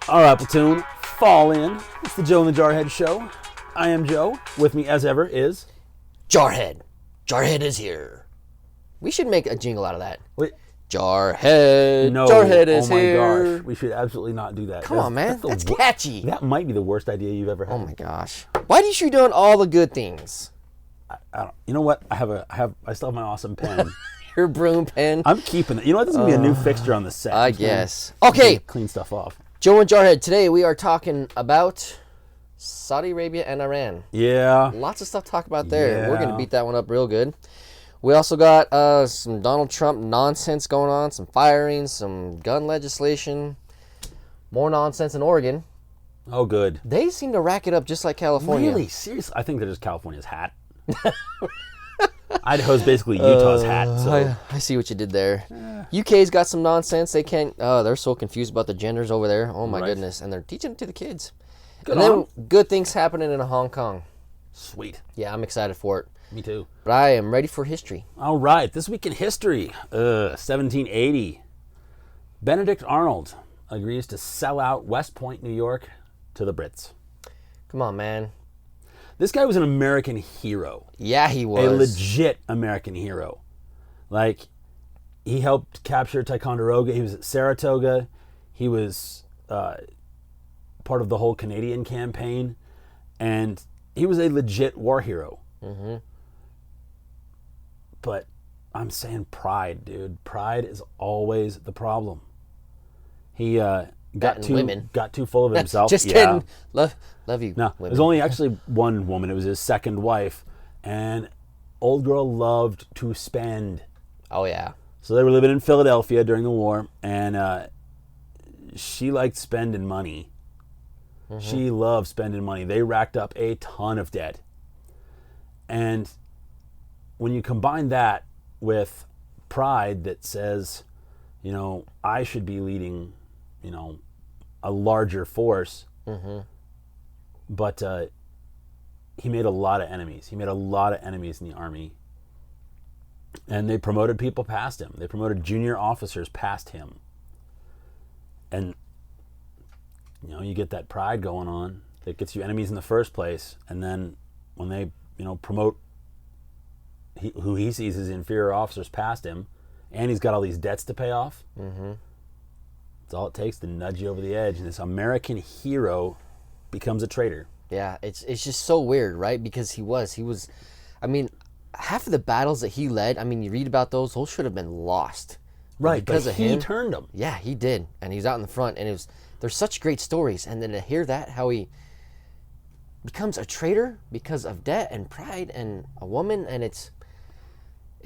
All right, platoon, fall in. It's the Joe and the Jarhead show. I am Joe. With me, as ever, is Jarhead. Jarhead is here. We should make a jingle out of that. Wait. Jarhead. No. Jarhead is here. Oh my gosh, we should absolutely not do that. Come on, man. That's catchy. That might be the worst idea you've ever had. Oh my gosh. Why did you doing all the good things? I don't. You know what? I still have my awesome pen. Your broom pen. I'm keeping it. You know what? This is gonna be a new fixture on the set. I guess. Okay. Clean stuff off. Joe and Jarhead. Today we are talking about Saudi Arabia and Iran. Yeah. Lots of stuff to talk about there. Yeah. We're going to beat that one up real good. We also got some Donald Trump nonsense going on, some firings, some gun legislation, more nonsense in Oregon. Oh, good. They seem to rack it up just like California. Really? Seriously? I think they're just California's hat. Idaho's basically Utah's hat. So. I see what you did there. UK's got some nonsense. They can't. They're so confused about the genders over there. Oh my goodness! And they're teaching it to the kids. Good and on. then good things happening in Hong Kong. Sweet. Yeah, I'm excited for it. Me too. But I am ready for history. All right, this week in history, 1780. Benedict Arnold agrees to sell out West Point, New York, to the Brits. Come on, man. This guy was an American hero. Yeah, he was. A legit American hero. Like, he helped capture Ticonderoga. He was at Saratoga. He was part of the whole Canadian campaign. And he was a legit war hero. Mm-hmm. But I'm saying pride, dude. Pride is always the problem. He got too full of himself. Just kidding. Love you. No, women. there's only actually one woman. It was his second wife, and old girl loved to spend. Oh yeah. So they were living in Philadelphia during the war, and she liked spending money. Mm-hmm. She loved spending money. They racked up a ton of debt, and when you combine that with pride that says, you know, I should be leading, you know, a larger force, mm-hmm. but he made a lot of enemies. He made a lot of enemies in the army. And they promoted people past him. They promoted junior officers past him. And, you know, you get that pride going on that gets you enemies in the first place. And then when they, you know, promote who he sees as inferior officers past him, and he's got all these debts to pay off, mm-hmm. it's all it takes to nudge you over the edge. And this American hero becomes a traitor. Yeah, it's just so weird, right? Because he was, I mean, half of the battles that he led, I mean, you read about those should have been lost. Right, because of him. He turned them. Yeah, he did. And he was out in the front, and there's such great stories. And then to hear that, how he becomes a traitor because of debt and pride and a woman, and it's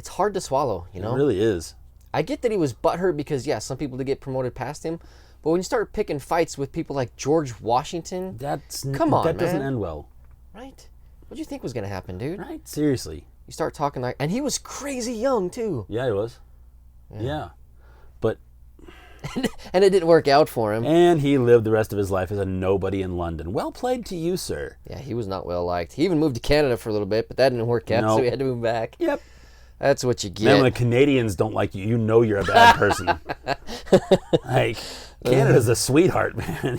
hard to swallow, you know? It really is. I get that he was butthurt because, yeah, some people did get promoted past him. But when you start picking fights with people like George Washington, that doesn't end well. Right? What do you think was going to happen, dude? Right? Seriously. You start talking like... And he was crazy young, too. Yeah, he was. Yeah. But... and it didn't work out for him. And he lived the rest of his life as a nobody in London. Well played to you, sir. Yeah, he was not well liked. He even moved to Canada for a little bit, but that didn't work out, so he had to move back. Yep. That's what you get. Man, when the Canadians don't like you, you know you're a bad person. Like, Canada's a sweetheart, man.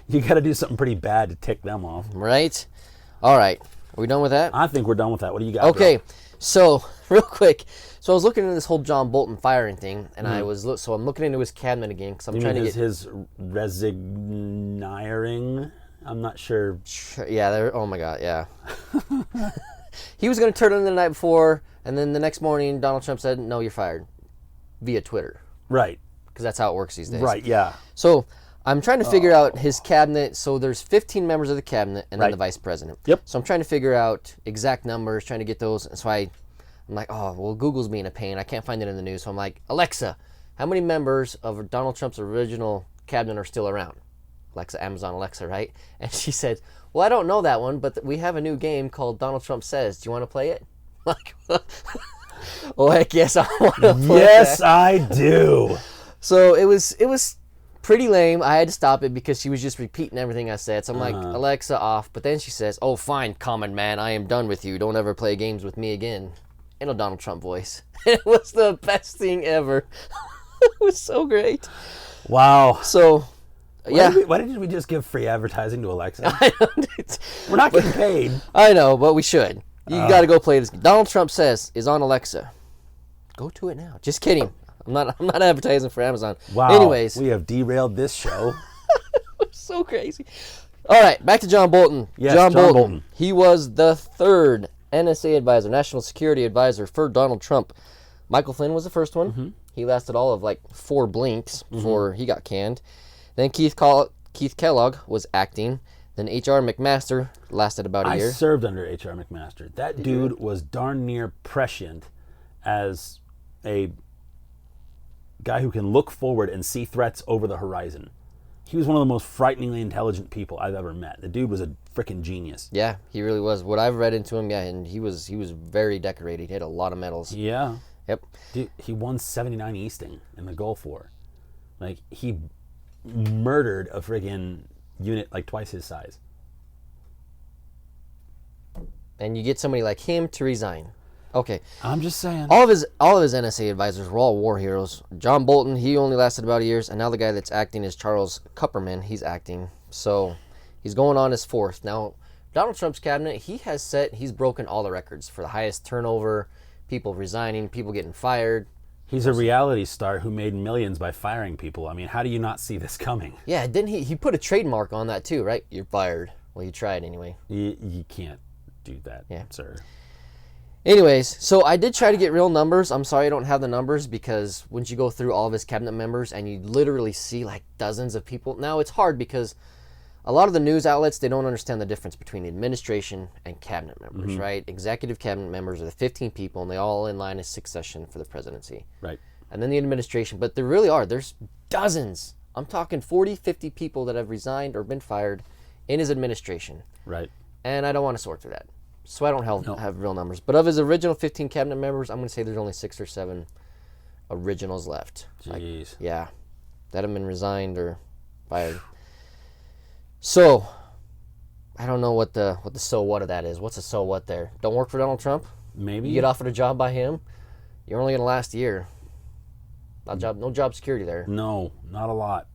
You gotta do something pretty bad to tick them off. Right? All right. Are we done with that? I think we're done with that. What do you got? Okay. Bro? So, real quick. So I was looking into this whole John Bolton firing thing, and I'm looking into his cabinet again because I'm trying to get his resigning. I'm not sure. Yeah. Oh my God. Yeah. He was going to turn it in the night before, and then the next morning, Donald Trump said, "No, you're fired," via Twitter. Right. Because that's how it works these days. Right. Yeah. So I'm trying to figure out his cabinet. So there's 15 members of the cabinet, and then the vice president. Yep. So I'm trying to figure out exact numbers, trying to get those. And so I'm like, oh, well, Google's being a pain. I can't find it in the news. So I'm like, Alexa, how many members of Donald Trump's original cabinet are still around? Alexa, Amazon Alexa, right? And she said, well, I don't know that one, but we have a new game called Donald Trump Says. Do you want to play it? Like, oh, heck yes, I want to play Yes, that. I do. So it was pretty lame. I had to stop it because she was just repeating everything I said. So I'm like, Alexa, off. But then she says, oh, fine, common man, I am done with you. Don't ever play games with me again. In a Donald Trump voice. It was the best thing ever. It was so great. Wow. So Why didn't we just give free advertising to Alexa? I don't, We're not getting paid. I know, but we should. You got to go play this game. Donald Trump is on Alexa. Go to it now. Just kidding. I'm not advertising for Amazon. Wow. Anyways, we have derailed this show. so crazy. All right, back to John Bolton. Yes, John Bolton. He was the third NSA advisor, National Security Advisor for Donald Trump. Michael Flynn was the first one. Mm-hmm. He lasted all of like 4 blinks before he got canned. Then Keith Kellogg was acting. Then H.R. McMaster lasted about a year. I served under H.R. McMaster. That dude was darn near prescient as a guy who can look forward and see threats over the horizon. He was one of the most frighteningly intelligent people I've ever met. The dude was a freaking genius. Yeah, he really was. What I've read into him, and he was very decorated. He had a lot of medals. Yeah. Yep. Dude, he won 79 Easting in the Gulf War. Like, he murdered a friggin' unit like twice his size. And you get somebody like him to resign. Okay. I'm just saying. All of his NSA advisors were all war heroes. John Bolton, he only lasted about a year, and now the guy that's acting is Charles Kupperman. He's acting. So he's going on his 4th. Now, Donald Trump's cabinet, he's broken all the records for the highest turnover, people resigning, people getting fired. He's a reality star who made millions by firing people. I mean, how do you not see this coming? Yeah, didn't he put a trademark on that too, right? You're fired. Well, you tried anyway. You can't do that, sir. Anyways, so I did try to get real numbers. I'm sorry I don't have the numbers because once you go through all of his cabinet members and you literally see like dozens of people. Now, it's hard because a lot of the news outlets, they don't understand the difference between the administration and cabinet members, right? Executive cabinet members are the 15 people, and they all in line of succession for the presidency. Right. And then the administration, but there really are. There's dozens. I'm talking 40, 50 people that have resigned or been fired in his administration. Right. And I don't want to sort through that. So I don't have real numbers. But of his original 15 cabinet members, I'm going to say there's only 6 or 7 originals left. Jeez. Yeah. That have been resigned or fired. So, I don't know what the so what of that is. What's the so what there? Don't work for Donald Trump? Maybe. You get offered a job by him? You're only going to last a year. No job security there. No, not a lot.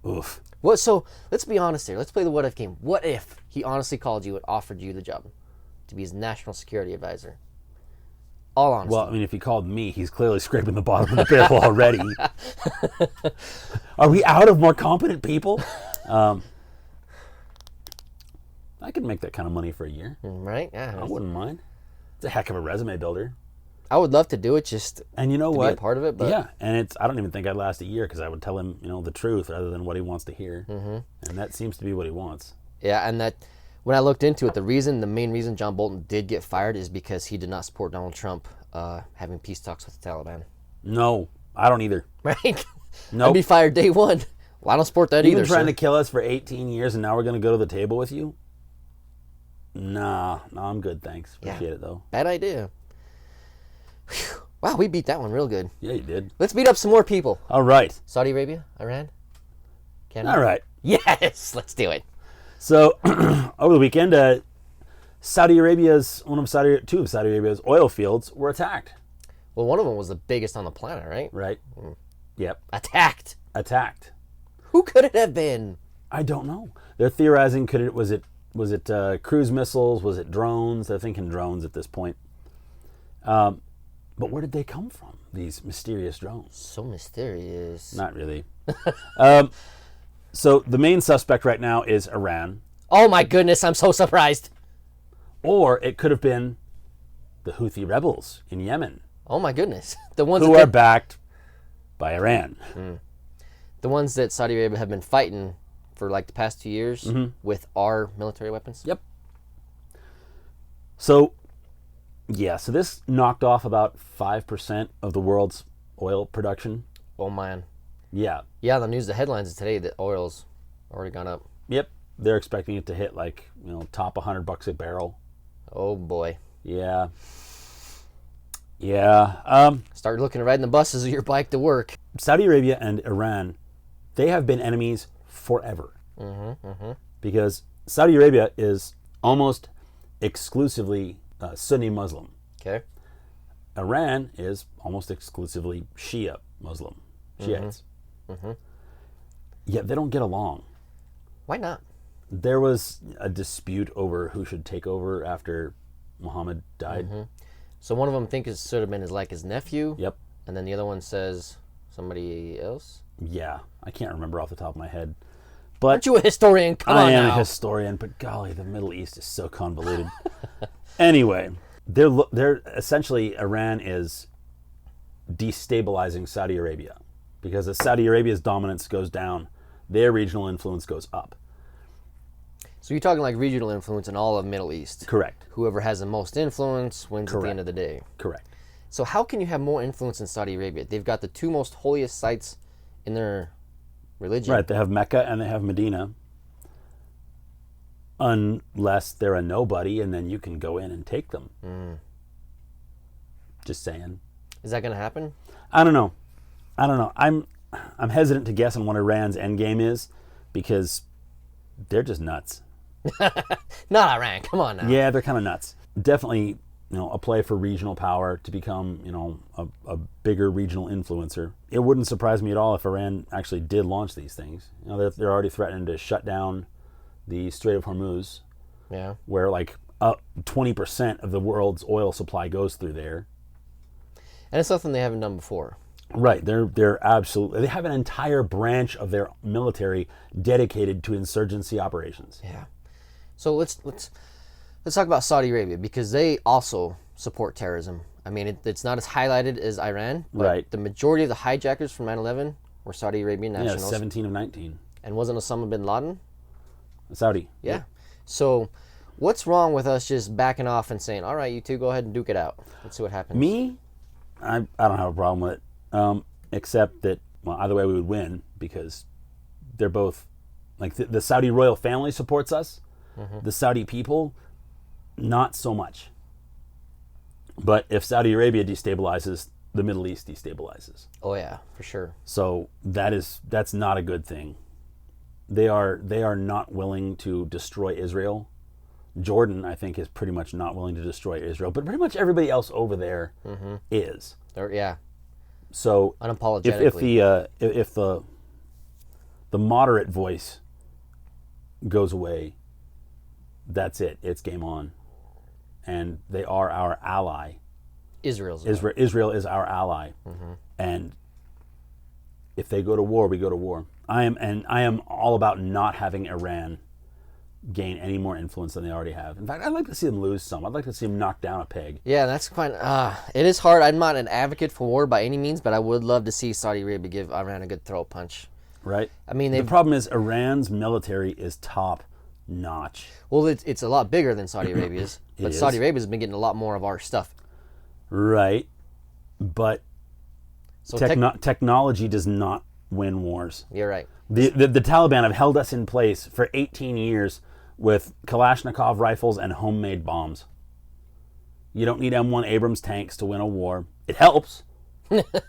Oof. So, let's be honest here. Let's play the what if game. What if he honestly called you and offered you the job to be his national security advisor? All honesty. Well, I mean, if he called me, he's clearly scraping the bottom of the barrel already. Are we out of more competent people? I could make that kind of money for a year. Right? Yeah. I wouldn't mind. It's a heck of a resume builder. I would love to do it just and you know to what? be a part of it. But yeah, and I don't even think I'd last a year because I would tell him, the truth rather than what he wants to hear. Mm-hmm. And that seems to be what he wants. Yeah, and that when I looked into it, the main reason John Bolton did get fired is because he did not support Donald Trump having peace talks with the Taliban. No, I don't either. Right? Nope. I'd be fired day one. Well, I don't support that either. You've been trying to kill us for 18 years and now we're going to go to the table with you? Nah, I'm good, thanks. Appreciate it, though. Bad idea. Whew. Wow, we beat that one real good. Yeah, you did. Let's beat up some more people. All right. Saudi Arabia? Iran? Canada? All right. Yes, let's do it. So, over the weekend, two of Saudi Arabia's oil fields were attacked. Well, one of them was the biggest on the planet, right? Right. Yep. Attacked. Who could it have been? I don't know. They're theorizing, was it cruise missiles? Was it drones? They're thinking drones at this point. But where did they come from, these mysterious drones? So mysterious. Not really. So the main suspect right now is Iran. Oh my goodness, I'm so surprised. Or it could have been the Houthi rebels in Yemen. Oh my goodness. The ones who are backed by Iran. The ones that Saudi Arabia have been fighting for like the past 2 years with our military weapons. Yep. So this knocked off about 5% of the world's oil production. Oh man. Yeah. Yeah, the news, the headlines is today that oil's already gone up. Yep. They're expecting it to hit top $100 a barrel. Oh boy. Yeah. Start looking at riding the buses of your bike to work. Saudi Arabia and Iran, they have been enemies forever. Because Saudi Arabia is almost exclusively Sunni Muslim. Okay. Iran is almost exclusively Shia Muslim. Shiites. yet they don't get along. Why not? There was a dispute over who should take over after Muhammad died. So one of them thinks it should have been his nephew. Yep. And then the other one says somebody else. Yeah, I can't remember off the top of my head. But aren't you a historian? Come on I am now. a historian, but golly, the Middle East is so convoluted. Anyway, they're essentially, Iran is destabilizing Saudi Arabia, because as Saudi Arabia's dominance goes down, their regional influence goes up. So you're talking like regional influence in all of Middle East. Correct. Whoever has the most influence wins at the end of the day. Correct. So how can you have more influence in Saudi Arabia? They've got the two most holiest sites in their religion. Right, they have Mecca and they have Medina. Unless they're a nobody, and then you can go in and take them. Just saying. Is that going to happen? I don't know. I'm hesitant to guess on what Iran's end game is, because they're just nuts. Not Iran. Come on now. Yeah, they're kind of nuts. Definitely, a play for regional power to become, a bigger regional influencer. It wouldn't surprise me at all if Iran actually did launch these things. They're already threatening to shut down the Strait of Hormuz, where like 20% of the world's oil supply goes through there. And it's something they haven't done before. Right, they're absolutely. They have an entire branch of their military dedicated to insurgency operations. Yeah. So let's talk about Saudi Arabia, because they also support terrorism. I mean, it's not as highlighted as Iran, but right. The majority of the hijackers from 9/11 were Saudi Arabian nationals. Yeah, 17 of 19. And wasn't Osama bin Laden? Saudi. Yeah. So what's wrong with us just backing off and saying, all right, you two go ahead and duke it out. Let's see what happens. Me? I don't have a problem with it, except that, well, either way we would win, because they're both, like, the Saudi royal family supports us. The Saudi people, not so much. But if Saudi Arabia destabilizes, the Middle East destabilizes. Oh yeah, for sure. So that's not a good thing. They are not willing to destroy Israel. Jordan, I think, is pretty much not willing to destroy Israel, but pretty much everybody else over there is. Yeah. So unapologetically, if the moderate voice goes away, that's it. It's game on. And they are our ally. Israel is our ally. And if they go to war, we go to war. I am all about not having Iran gain any more influence than they already have. In fact, I'd like to see them lose some. I'd like to see them knock down a peg. Yeah, that's quite. It is hard. I'm not an advocate for war by any means, but I would love to see Saudi Arabia give Iran a good throat punch. Right. I mean, the problem is Iran's military is top notch. Well, it's a lot bigger than Saudi Arabia's, but Saudi Arabia's been getting a lot more of our stuff. Right, but so technology does not win wars. You're right. The Taliban have held us in place for 18 years with Kalashnikov rifles and homemade bombs. You don't need M1 Abrams tanks to win a war. It helps.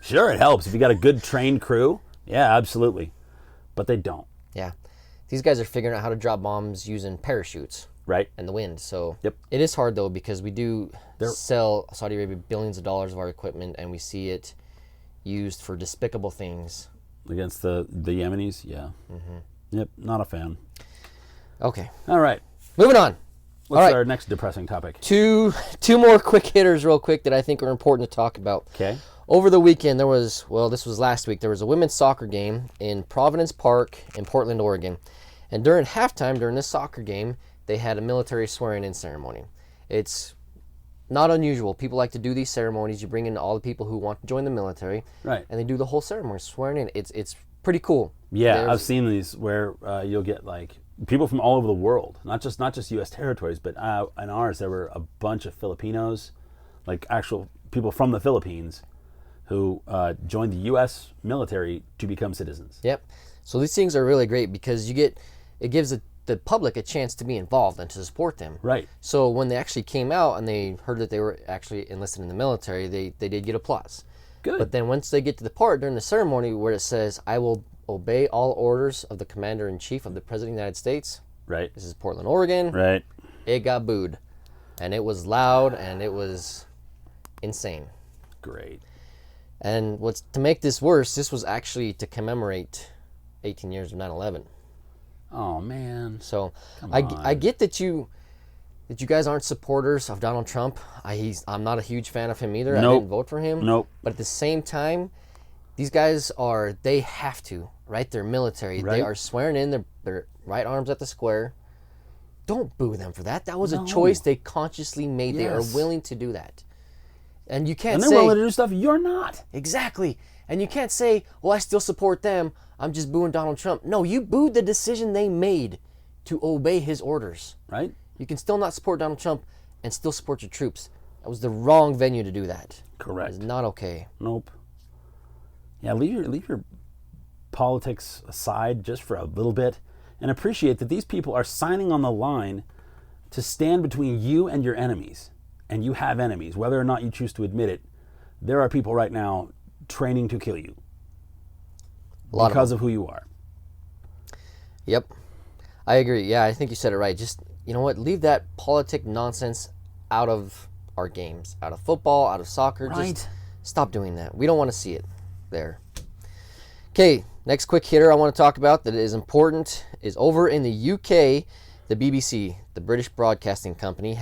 Sure, it helps. If you got a good trained crew, yeah, absolutely. But they don't. Yeah. These guys are figuring out how to drop bombs using parachutes. Right. And the wind. So yep. It is hard, though, because we do sell Saudi Arabia billions of dollars of our equipment, and we see it used for despicable things. Against the Yemenis? Yeah. Yep, not a fan. Okay. All right. Moving on. What's our next depressing topic? Two more quick hitters real quick that I think are important to talk about. Okay. Over the weekend, this was last week, there was a women's soccer game in Providence Park in Portland, Oregon. And during halftime, during this soccer game, they had a military swearing-in ceremony. It's not unusual. People like to do these ceremonies. You bring in all the people who want to join the military. Right. And they do the whole ceremony, swearing in. It's pretty cool. Yeah, I've seen these where you'll get like people from all over the world, not just U.S. territories, but in ours there were a bunch of Filipinos, like actual people from the Philippines, who joined the U.S. military to become citizens. Yep. So these things are really great because it gives the public a chance to be involved and to support them. Right. So when they actually came out and they heard that they were actually enlisted in the military, they did get applause. Good. But then once they get to the part during the ceremony where it says, "I will obey all orders of the Commander-in-Chief of the President of the United States." Right. This is Portland, Oregon. Right. It got booed. And it was loud and it was insane. Great. And to make this worse, this was actually to commemorate 18 years of 9/11. Oh man. So Come I on. get that you guys aren't supporters of Donald Trump. I'm not a huge fan of him either. I Nope. didn't vote for him. Nope. But at the same time, these guys they have to, right? They're military. Right. They are swearing in their right arms at the square. Don't boo them for that. That was No. a choice they consciously made. They are Yes. willing to do that. And you can't And they're say willing to do stuff you're not. exactly. And you can't say, "Well, I still support them. I'm just booing Donald Trump." No, you booed the decision they made to obey his orders. Right? You can still not support Donald Trump and still support your troops. That was the wrong venue to do that. Correct. It's not okay. Nope. Yeah, leave your politics aside just for a little bit and appreciate that these people are signing on the line to stand between you and your enemies. And you have enemies, whether or not you choose to admit it. There are people right now training to kill you because of who you are. Yep. I agree. Yeah, I think you said it right. Just, you know what? Leave that politic nonsense out of our games, out of football, out of soccer. Right. Just stop doing that. We don't want to see it there. Okay, next quick hitter I want to talk about that is important is over in the UK, the BBC, the British Broadcasting Company,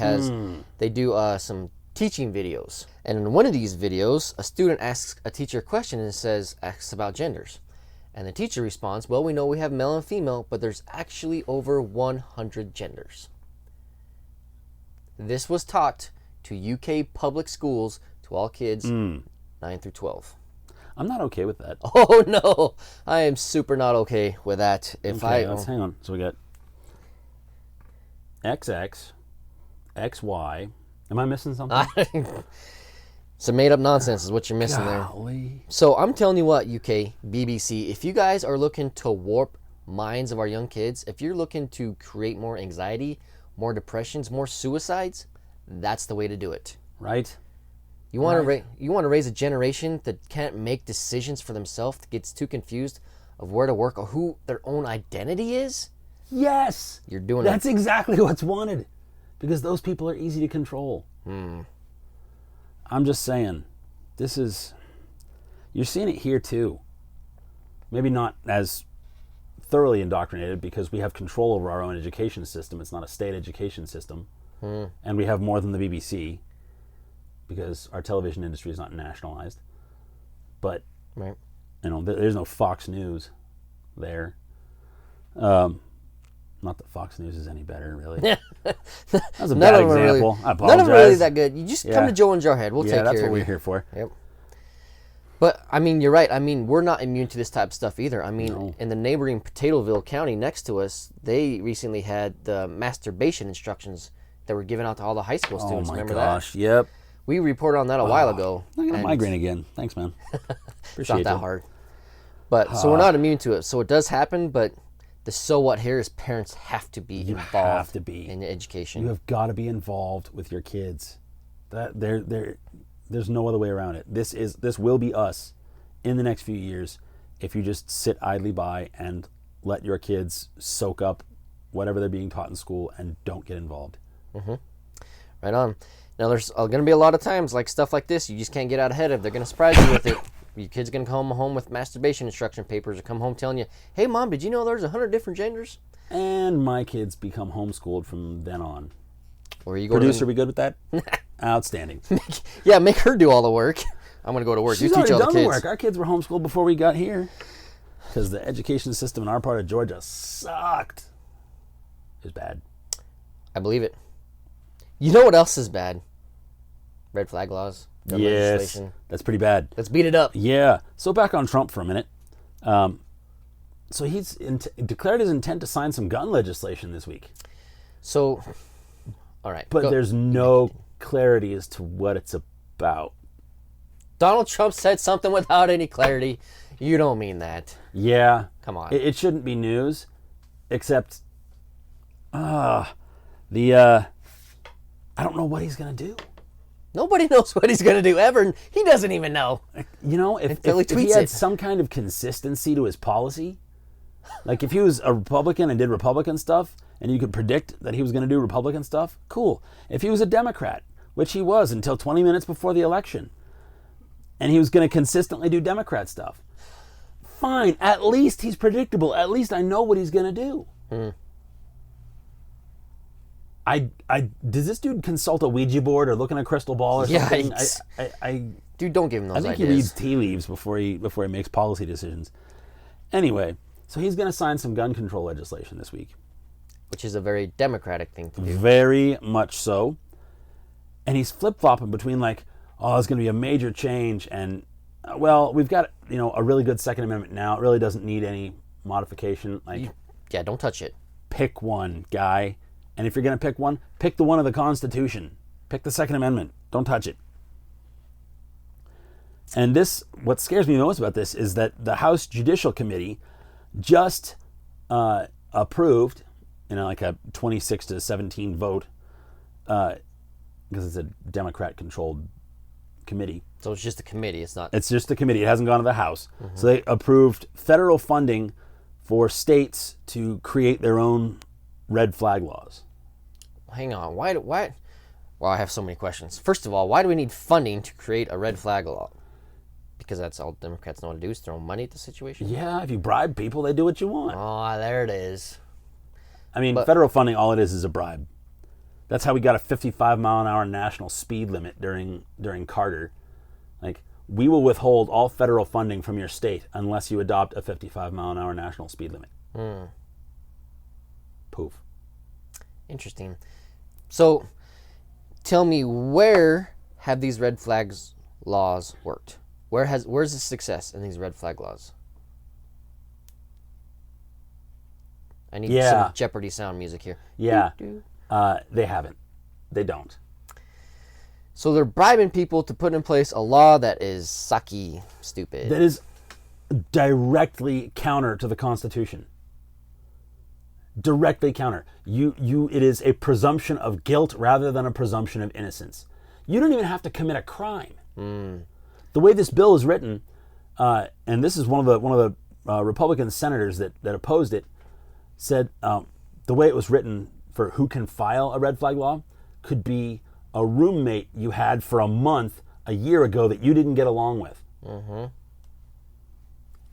they do some teaching videos. And in one of these videos, a student asks a teacher a question and asks about genders. And the teacher responds, "Well, we know we have male and female, but there's actually over 100 genders." This was taught to UK public schools to all kids 9 through 12. I'm not okay with that. Oh no, I am super not okay with that. Let's hang on. So we got XX, XY. Am I missing something? Some made up nonsense is what you're missing there. Golly. So I'm telling you what, UK, BBC, if you guys are looking to warp minds of our young kids, if you're looking to create more anxiety, more depressions, more suicides, that's the way to do it. Right? You want to raise a generation that can't make decisions for themselves, that gets too confused of where to work or who their own identity is? Yes. You're doing That's exactly what's wanted. Because those people are easy to control. I'm just saying, you're seeing it here too. Maybe not as thoroughly indoctrinated because we have control over our own education system. It's not a state education system. And we have more than the BBC because our television industry is not nationalized. But, right. There's no Fox News there. Not that Fox News is any better, really. That was a bad example. I apologize. None of them are really that good. You just come to Joe and Jarhead. We'll take care of you. Yeah, that's what we're here for. Yep. But, I mean, you're right. I mean, we're not immune to this type of stuff either. I mean, in the neighboring Potatoeville County next to us, they recently had the masturbation instructions that were given out to all the high school students. Oh, my Remember gosh. that? Yep. We reported on that a while ago. I got a migraine again. Thanks, man. It's not that hard. But, so we're not immune to it. So it does happen, but the so what here is parents have to be involved in education. You have got to be involved with your kids. There's no other way around it. This will be us in the next few years if you just sit idly by and let your kids soak up whatever they're being taught in school and don't get involved. Right on. Now, there's going to be a lot of times like stuff like this you just can't get out ahead of. They're going to surprise you with it. Your kid's going to come home with masturbation instruction papers or come home telling you, "Hey, Mom, did you know there's 100 different genders?" And my kids become homeschooled from then on. Or you go Producer, we good with that? Outstanding. Make her do all the work. I'm going to go to work. She's you teach already all the done kids. the work. Our kids were homeschooled before we got here because the education system in our part of Georgia sucked. It was bad. I believe it. You know what else is bad? Red flag laws. Gun legislation. That's pretty bad. Let's beat it up. Yeah. So back on Trump for a minute. So he's declared his intent to sign some gun legislation this week. So, all right. But there's no clarity as to what it's about. Donald Trump said something without any clarity. You don't mean that. Yeah. Come on. It shouldn't be news, except I don't know what he's going to do. Nobody knows what he's going to do ever, and he doesn't even know. You know, if he had some kind of consistency to his policy, like if he was a Republican and did Republican stuff, and you could predict that he was going to do Republican stuff, cool. If he was a Democrat, which he was until 20 minutes before the election, and he was going to consistently do Democrat stuff, fine. At least he's predictable. At least I know what he's going to do. Does this dude consult a Ouija board or look in a crystal ball or something? Dude, don't give him those ideas. I think he reads tea leaves before he makes policy decisions. Anyway, so he's going to sign some gun control legislation this week. Which is a very democratic thing to do. Very much so. And he's flip-flopping between like, oh, it's going to be a major change, and, well, we've got, a really good Second Amendment now. It really doesn't need any modification. Yeah, don't touch it. Pick one, guy. And if you're going to pick one, pick the one of the Constitution. Pick the Second Amendment. Don't touch it. And what scares me most about this is that the House Judicial Committee just approved, like a 26-17 vote, because it's a Democrat-controlled committee. So it's just a committee. It's just a committee. It hasn't gone to the House. Mm-hmm. So they approved federal funding for states to create their own red flag laws. Hang on. Why? Well, I have so many questions. First of all, why do we need funding to create a red flag law? Because that's all Democrats know how to do is throw money at the situation? Yeah, if you bribe people, they do what you want. Oh, there it is. I mean, federal funding, all it is a bribe. That's how we got a 55-mile-an-hour national speed limit during Carter. Like, we will withhold all federal funding from your state unless you adopt a 55-mile-an-hour national speed limit. Poof. Interesting. So, tell me, where have these red flags laws worked? Where's the success in these red flag laws? I need some Jeopardy sound music here. Yeah. They haven't. They don't. So they're bribing people to put in place a law that is sucky, stupid. That is directly counter to the Constitution. Directly counter. It is a presumption of guilt rather than a presumption of innocence. You don't even have to commit a crime. The way this bill is written, and this is one of the Republican senators that opposed it, said the way it was written for who can file a red flag law could be a roommate you had for a month a year ago that you didn't get along with. Mm-hmm.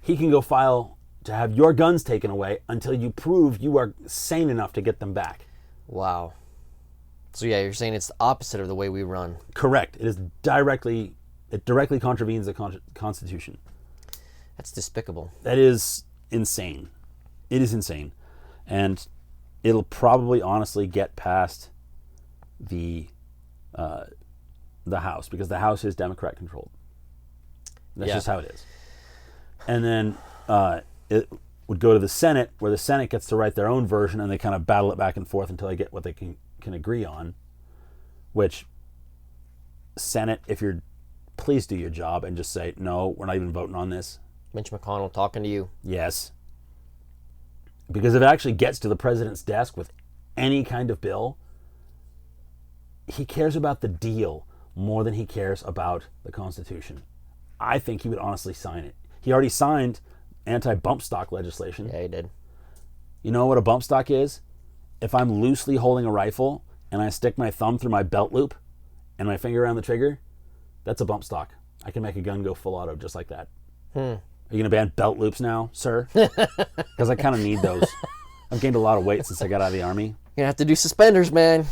He can go file to have your guns taken away until you prove you are sane enough to get them back. Wow. So yeah, you're saying it's the opposite of the way we run. Correct. It directly contravenes the Constitution. That's despicable. That is insane. It is insane. And it'll probably honestly get past the House, because the House is Democrat controlled. That's just how it is. And then it would go to the Senate, where the Senate gets to write their own version, and they kind of battle it back and forth until they get what they can agree on. Which, Senate, please do your job and just say, no, we're not even voting on this. Mitch McConnell talking to you. Yes. Because if it actually gets to the president's desk with any kind of bill, he cares about the deal more than he cares about the Constitution. I think he would honestly sign it. He already signed anti-bump stock legislation. Yeah, he did. You know what a bump stock is? If I'm loosely holding a rifle and I stick my thumb through my belt loop and my finger around the trigger, that's a bump stock. I can make a gun go full auto just like that. Are you going to ban belt loops now, sir? Because I kind of need those. I've gained a lot of weight since I got out of the Army. You're going to have to do suspenders, man.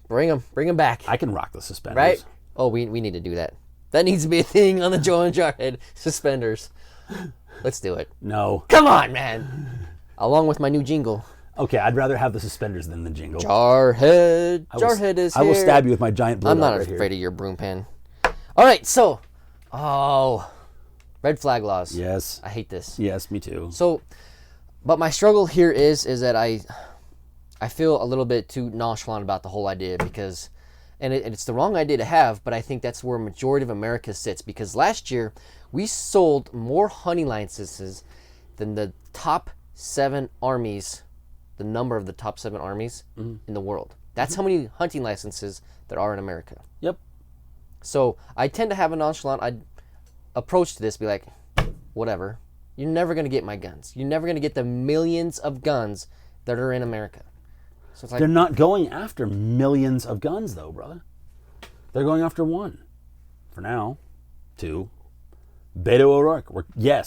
Bring them back. I can rock the suspenders. Right? Oh, we need to do that. That needs to be a thing on the Joe and Jarhead. Suspenders. Let's do it. No. Come on, man. Along with my new jingle. Okay, I'd rather have the suspenders than the jingle. Jarhead. Jarhead is here. I will stab you with my giant blue I'm not right afraid of your broom pen. All right, so. Red flag laws. Yes. I hate this. Yes, me too. So, but my struggle here is that I feel a little bit too nonchalant about the whole idea, because, and it's the wrong idea to have, but I think that's where a majority of America sits, because last year we sold more hunting licenses than the top 7 armies, the number of the top 7 armies in the world. That's how many hunting licenses there are in America. Yep. So I tend to have a nonchalant approach to this, be like, whatever. You're never going to get my guns. You're never going to get the millions of guns that are in America. So it's like, they're not going after millions of guns, though, brother. They're going after 1. For now. 2. Beto O'Rourke,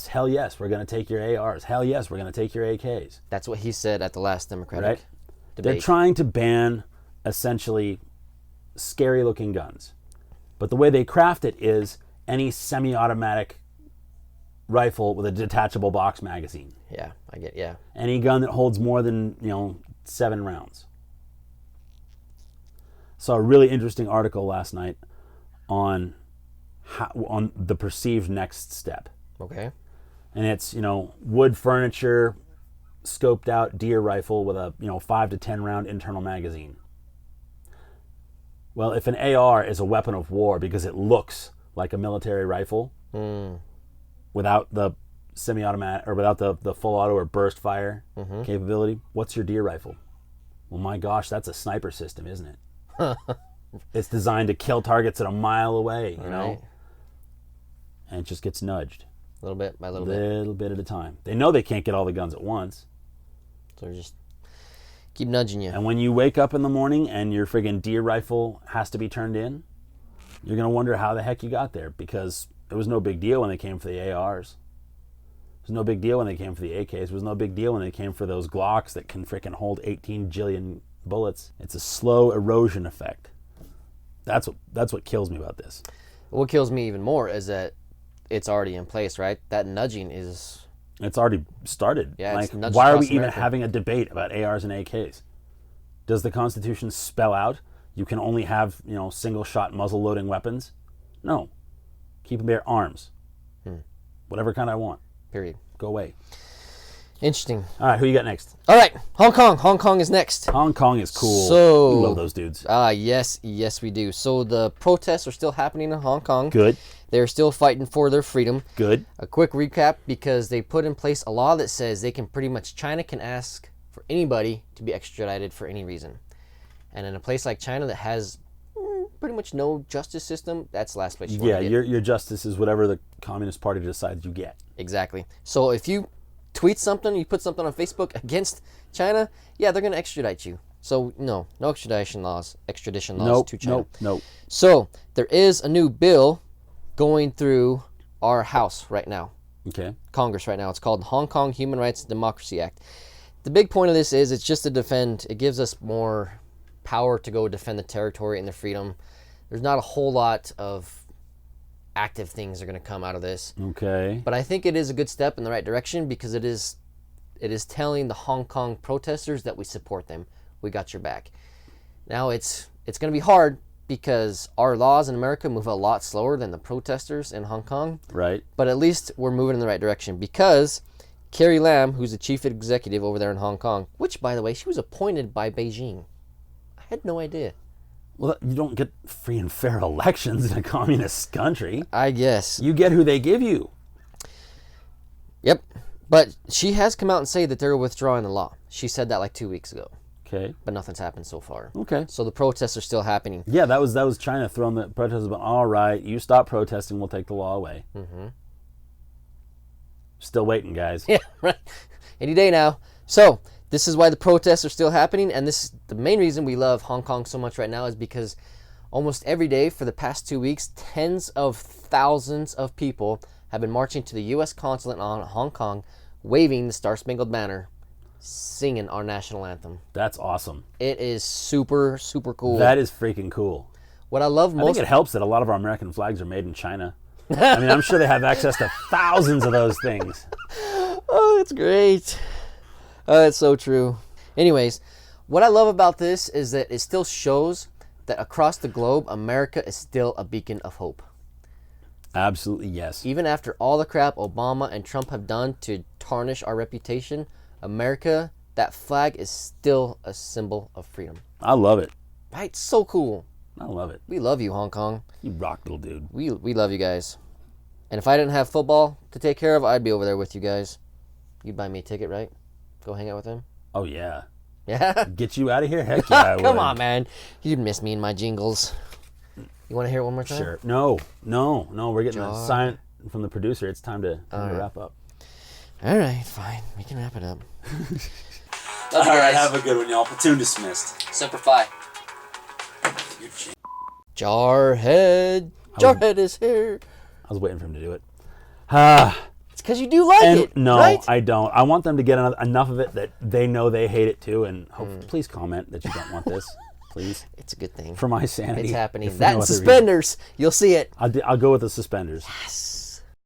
hell yes, we're going to take your ARs. Hell yes, we're going to take your AKs. That's what he said at the last Democratic Right? debate. They're trying to ban essentially scary-looking guns. But the way they craft it is any semi-automatic rifle with a detachable box magazine. Yeah, Any gun that holds more than, 7 rounds. Saw a really interesting article last night on the perceived next step. Okay. And it's, wood furniture, scoped out deer rifle with a, 5 to 10 round internal magazine. Well, if an AR is a weapon of war because it looks like a military rifle without the semi-automatic or without the full auto or burst fire capability, what's your deer rifle? Well, my gosh, that's a sniper system, isn't it? It's designed to kill targets at a mile away, you know? And it just gets nudged. Little bit by little bit at a time. They know they can't get all the guns at once. So just keep nudging you. And when you wake up in the morning and your friggin' deer rifle has to be turned in, you're going to wonder how the heck you got there, because it was no big deal when they came for the ARs. It was no big deal when they came for the AKs. It was no big deal when they came for those Glocks that can frickin' hold 18 jillion bullets. It's a slow erosion effect. That's what kills me about this. What kills me even more is that it's already in place, right? That nudging is... It's already started. Yeah, like, it's why are we across even America. having a debate about ARs and AKs? Does the Constitution spell out you can only have, single-shot muzzle-loading weapons? No. Keep them bare arms. Whatever kind I want. Period. Go away. Interesting. All right, who you got next? All right, Hong Kong. Hong Kong is next. Hong Kong is cool. So- We love those dudes. Yes, we do. So the protests are still happening in Hong Kong. Good. They're still fighting for their freedom. Good. A quick recap, because they put in place a law that says China can ask for anybody to be extradited for any reason. And in a place like China that has pretty much no justice system, that's the last place you want to get. Your justice is whatever the Communist Party decides you get. Exactly. So if you tweet something, you put something on Facebook against China, they're going to extradite you. So no extradition laws to China. Nope. So there is a new bill going through our House right now, Okay. Congress right now. It's called Hong Kong Human Rights and Democracy Act. The big point of this is it's just to defend, it gives us more power to go defend the territory and the freedom. There's not a whole lot of active things that are going to come out of this. Okay. But I think it is a good step in the right direction, because it is telling the Hong Kong protesters that we support them. We got your back. Now it's going to be hard, because our laws in America move a lot slower than the protesters in Hong Kong. Right. But at least we're moving in the right direction, because Carrie Lam, who's the chief executive over there in Hong Kong, which, by the way, she was appointed by Beijing. I had no idea. Well, you don't get free and fair elections in a communist country. I guess. You get who they give you. Yep. But she has come out and said that they're withdrawing the law. She said that like 2 weeks ago. Okay. But nothing's happened so far. Okay. So the protests are still happening. Yeah, that was China throwing the protesters, but all right, you stop protesting, we'll take the law away. Mm-hmm. Still waiting, guys. Yeah, right. Any day now. So this is why the protests are still happening, and this the main reason we love Hong Kong so much right now is because almost every day for the past 2 weeks, tens of thousands of people have been marching to the U.S. consulate on Hong Kong, waving the Star-Spangled Banner, singing our national anthem. That's awesome. It is super, super cool. That is freaking cool. What I love I most... think it helps that a lot of our American flags are made in China. I mean, I'm sure they have access to thousands of those things. Oh, that's great. Oh, that's so true. Anyways, what I love about this is that it still shows that across the globe, America is still a beacon of hope. Absolutely, yes. Even after all the crap Obama and Trump have done to tarnish our reputation, America, that flag is still a symbol of freedom. I love it. Right? So cool. I love it. We love you, Hong Kong. You rock, little dude. We love you guys. And if I didn't have football to take care of, I'd be over there with you guys. You'd buy me a ticket, right? Go hang out with him? Oh, yeah. Yeah? Get you out of here? Heck yeah, I would. Come on, man. You'd miss me and my jingles. You want to hear it one more time? Sure. No. We're getting a sign from the producer. It's time to wrap up. All right, fine. We can wrap it up. All right, have a good one, y'all. Platoon dismissed. Semper Fi. Jarhead. Jarhead is here. I was waiting for him to do it. It's because you do like it, no, right? I don't. I want them to get enough of it that they know they hate it too. And please comment that you don't want this, please. It's a good thing. For my sanity. It's happening. if for That no and other reason. suspenders. You'll see it. I'll go with the suspenders. Yes.